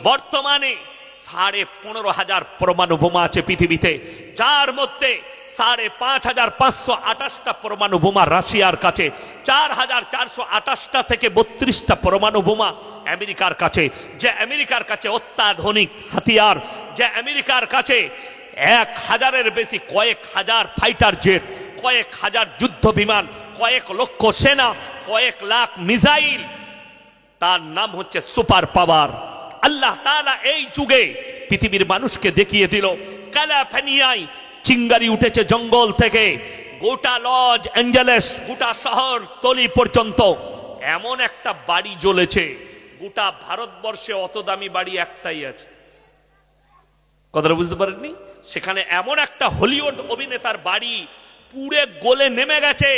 বর্তমানে 15,500 পরমাণু বোমা আছে পৃথিবীতে, যার মধ্যে 5,528টা পরমাণু বোমা রাশিয়ার কাছে, 4,428টা থেকে 32টা পরমাণু বোমা আমেরিকার কাছে। যে আমেরিকার কাছে অত্যাধুনিক হাতিয়ার, যে আমেরিকার কাছে 1,000-এর বেশি, কয়েক হাজার ফাইটার জেট, কয়েক হাজার যুদ্ধ বিমান, কয়েক লক্ষ সেনা, কয়েক লাখ মিসাইল, তার নাম হচ্ছে সুপার পাওয়ার। আল্লাহ তাআলা এই যুগে পৃথিবীর মানুষকে দেখিয়ে দিল। ক্যালিফোর্নিয়ায় চিঙ্গারি উঠেছে জঙ্গল থেকে, গোটা লস অ্যাঞ্জেলেস, গোটা শহর তলি পর্যন্ত এমন একটা বাড়ি জ্বলেছে, গোটা ভারতবর্ষে অত দামি বাড়ি একটাই আছে। কথাটা বুঝতে পারেননি? সেখানে এমন একটা হলিউড অভিনেতার বাড়ি পুড়ে গলে নেমে গেছে।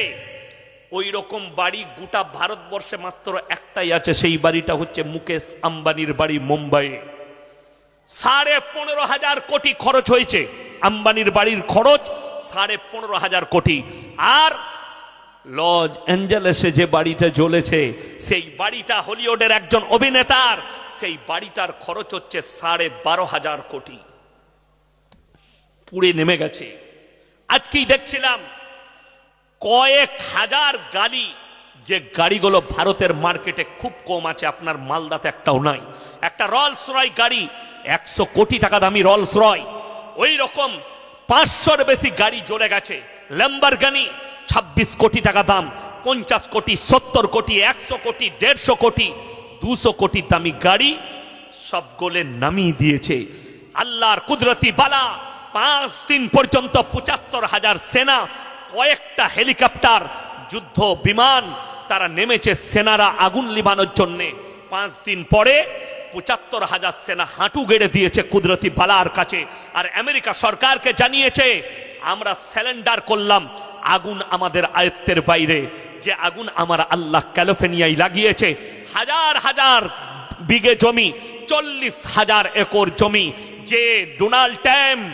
ওই রকম বাড়ি গোটা ভারতবর্ষে মাত্র একটাই আছে, সেই বাড়িটা হচ্ছে মুকেশ আম্বানির বাড়ি মুম্বাইয়ে। 15,500 কোটি খরচ হয়েছে, আম্বানির বাড়ির খরচ 15,500 কোটি। আর লস অ্যাঞ্জেলেসে যে বাড়িটা জ্বলেছে, সেই বাড়িটা হলিউডের একজন অভিনেতার, সেই বাড়িটার খরচ হচ্ছে 12,500 কোটি, পুড়ে নেমে গেছে। আজকেই দেখছিলাম কয়েক হাজার গাড়ি, যে গাড়িগুলো ভারতের মার্কেটে খুব কম আছে, আপনার মালদাতে একটাও নাই। একটা রোলস রয় গাড়ি, 100 কোটি টাকা দামি রোলস রয়, ওই রকম 500-এর বেশি গাড়ি জ্বলে গেছে। ল্যাম্বরগিনি 26 কোটি টাকা দাম, 50 কোটি, 70 কোটি, 100 কোটি, 150 কোটি, 200 কোটি দামি গাড়ি সবগুলো নামিয়ে দিয়েছে। আল্লাহর কুদরতি বালা, 5 দিন পর্যন্ত 75,000 সেনা, কয়েকটা হেলিকপ্টার, যুদ্ধ বিমান, তারা নেমেছে সেনারা আগুন লিবানোর জন্য। 5 দিন পরে 75,000 সেনা হাঁটু গেড়ে দিয়েছে কুদরতি বালার কাছে। আর আমেরিকা সরকারকে জানিয়েছে, আমরা স্যালেন্ডার করলাম, আগুন আমাদের আয়ত্তের বাইরে। যে আগুন আমার আল্লাহ ক্যালিফোর্নিয়ায় লাগিয়েছে, হাজার হাজার বিঘে জমি, 40,000 একর জমি, যে ডোনাল্ড ট্রাম্প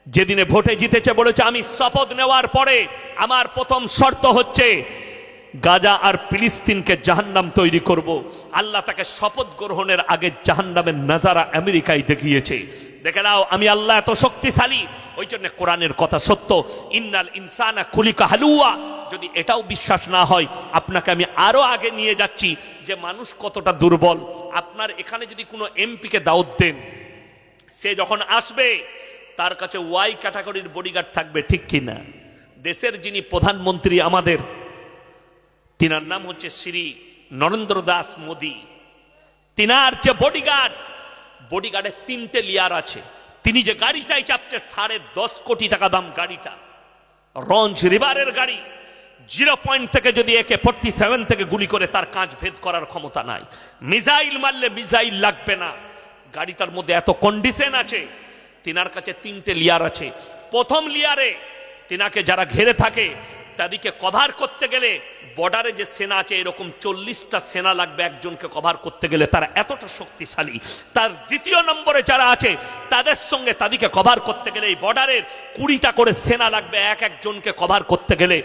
যেদিনে ভোটে জিতেছে বলেছে, আমি শপথ নেওয়ার পরে আমার প্রথম শর্ত হচ্ছে গাজা আর ফিলিস্তিনকে জাহান্নাম তৈরি করব। আল্লাহ তাকে শপথ গ্রহণের আগে জাহান্নামের নাজারা আমেরিকায় দেখিয়েছে। দেখে নাও আমি আল্লাহ এত শক্তিশালী। ওই জন্য কোরআনের কথা সত্য, ইন্নাল ইনসানা খুলিকা হালুয়া। যদি এটাও বিশ্বাস না হয়, আপনাকে আমি আরো আগে নিয়ে যাচ্ছি যে মানুষ কতটা দুর্বল। আপনার এখানে যদি কোনো এমপিকে দাওয়াত দেন, সে যখন আসবে তার কাছে ওয়াই ক্যাটাগরির বডিগার্ড থাকবে, ঠিক কিনা? দেশের যিনি প্রধানমন্ত্রী আমাদের, তিনার নাম হচ্ছে শ্রী নরেন্দ্র দাস মোদী। তিনার যে বডিগার্ডের 3টে লেয়ার আছে। তিনি যে গাড়িটাই চাপছে, 10.5 কোটি টাকা দাম গাড়িটা, রঞ্জ রিভারের গাড়ি। 0 পয়েন্ট থেকে যদি AK-47 থেকে গুলি করে, তার কাঁচ ভেদ করার ক্ষমতা নাই। মিসাইল মারলে মিসাইল লাগবে না। গাড়িটার মধ্যে এত কন্ডিশন আছে। তিনার কাছে 3টে লেয়ার আছে। প্রথম লেয়ারে তিনাকে যারা ঘিরে থাকে, তাদেরকে কভার করতে গেলে, বর্ডারে যে সেনা আছে এরকম 40টা সেনা লাগবে একজনকে কভার করতে গেলে, তারা এতটা শক্তিশালী। তার দ্বিতীয় নম্বরে যারা আছে, তাদের সঙ্গে তাদেরকে কভার করতে গেলে এই বর্ডারের 20টা করে সেনা লাগবে এক একজনকে কভার করতে গেলে।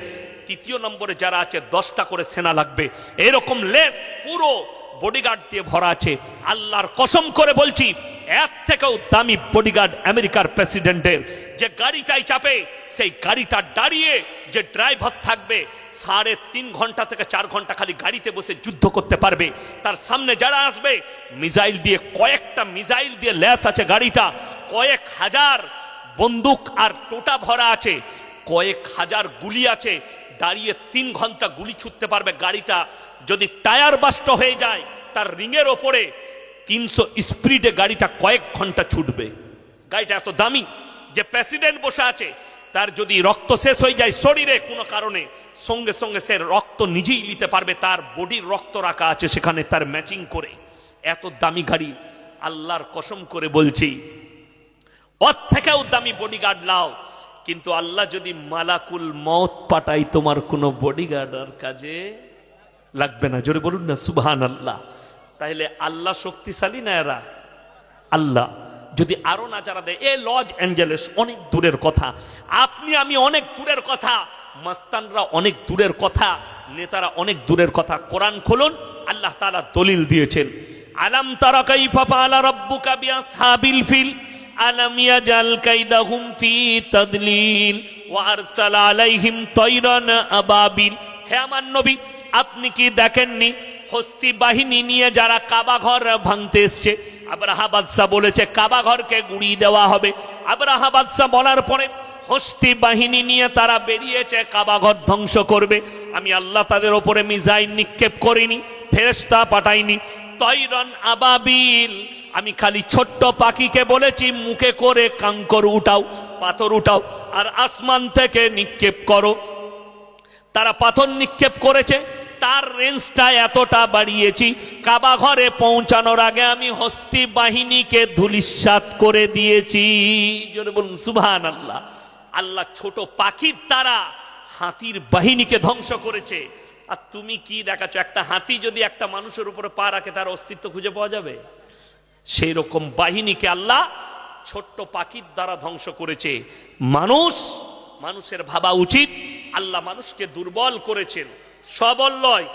তৃতীয় নম্বরে যারা আছে 10টা করে সেনা লাগবে। এরকম লেস পুরো বডিগার্ড দিয়ে ভরা আছে। আল্লাহর কসম করে বলছি, এর থেকেও দামি বডিগার্ড আমেরিকার প্রেসিডেন্টের। যে গাড়িটাই চাপে, সেই গাড়িটা দাঁড়িয়ে যে ড্রাইভার থাকবে, 3.5 ঘন্টা থেকে 4 ঘন্টা খালি গাড়িতে বসে যুদ্ধ করতে পারবে। তার সামনে যারা আসবে, মিসাইল দিয়ে, কয়েকটা মিসাইল দিয়ে ল্যাস আছে গাড়িটা, কয়েক হাজার বন্দুক আর টোটা ভরা আছে, কয়েক হাজার গুলি আছে। দাঁড়িয়ে 3 ঘন্টা গুলি ছুটতে পারবে গাড়িটা। যদি টায়ার বাস্ট হয়ে যায়, তার রিংয়ের ওপরে 300 স্পিডে গাড়িটা কয়েক ঘন্টা ছুটবে। গাড়িটা এত দামি। যে প্রেসিডেন্ট বসে আছে, তার যদি রক্ত শেষ হয়ে যায় শরীরে কোনো কারণে, সঙ্গে সঙ্গে সে রক্ত নিজেই নিতে পারবে। তার বডির রক্ত রাখা আছে সেখানে, তার ম্যাচিং করে। এত দামি গাড়ি। আল্লাহর কসম করে বলছি, ওর থেকেও দামি বডিগার্ড লাও, কিন্তু আল্লাহ যদি মালাকুল মউত পাঠাই, তোমার কোনো বডিগার্ড আর কাজে লাগবে না। জোরে বলুন না সুবহানাল্লাহ। তাহলে আল্লাহ শক্তিশালী না এরা? আল্লাহ যদি আরো না যারা দেয়। এ লস অ্যাঞ্জেলেস অনেক দূরের কথা, আপনি আমি অনেক দূরের কথা, মাস্তানরা অনেক দূরের কথা, নেতারা অনেক দূরের কথা। কোরআন খুলুন, আল্লাহ তাআলা দলিল দিয়েছেন। আলাম তারা কাইফা ফাআলা রাব্বুকা বিআসহাবিল ফিল আলাম ইয়াজাল কাইদাহুম ফি তাদলিল ওয়া আরসালা আলাইহিম তায়রান আবাবিল। হে আমার নবী, আপনি কি দেখেননি হস্তি বাহিনী নিয়ে যারা কাবা ঘর ভাঙতে এসছে? আব্রাহা বাদশা বলেছে কাবা ঘরকে গুঁড়িয়ে দেওয়া হবে। আব্রাহা বাদশা বলার পরে হস্তি বাহিনী নিয়ে তারা বেরিয়েছে কাবা ঘর ধ্বংস করবে। আমি আল্লাহ তাদের ওপরে মিসাইল নিক্ষেপ করিনি, ফেরেশতা পাঠাইনি। তৈরন আবাবিল, আমি খালি ছোট্ট পাখিকে বলেছি মুখে করে কাঙ্কর উঠাও, পাথর উঠাও আর আসমান থেকে নিক্ষেপ করো। তারা পাথর নিক্ষেপ করেছে, তার রেঞ্জটা এতটা বাড়িয়েছি, কাবা ঘরে পৌঁছানোর আগে আমি হস্তি বাহিনীকে ধূলিসাৎ করে দিয়েছি। জোরে বলুন সুবহানাল্লাহ। আল্লাহ ছোট পাখির দ্বারা হাতির বাহিনীকে ধ্বংস করেছে। আর তুমি কি দেখাচ্ছ? একটা হাতি যদি একটা মানুষের উপরে পা রাখে তার অস্তিত্ব খুঁজে পাওয়া যাবে? সেই রকম বাহিনীকে আল্লাহ ছোট্ট পাখির দ্বারা ধ্বংস করেছে। মানুষের ভাবা উচিত আল্লাহ মানুষকে দুর্বল করেছেন, সবল নয়।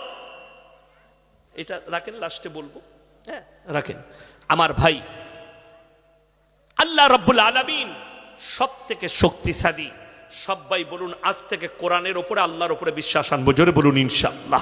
এটা রাখেন, লাস্টে বলবো। হ্যাঁ রাখেন। আমার ভাই, আল্লাহ রাব্বুল আলামিন সব থেকে শক্তিশালী। সবাই বলুন আজ থেকে কোরআনের ওপরে, আল্লাহর ওপরে বিশ্বাস আনবো। জোরে বলুন ইনশাআল্লাহ।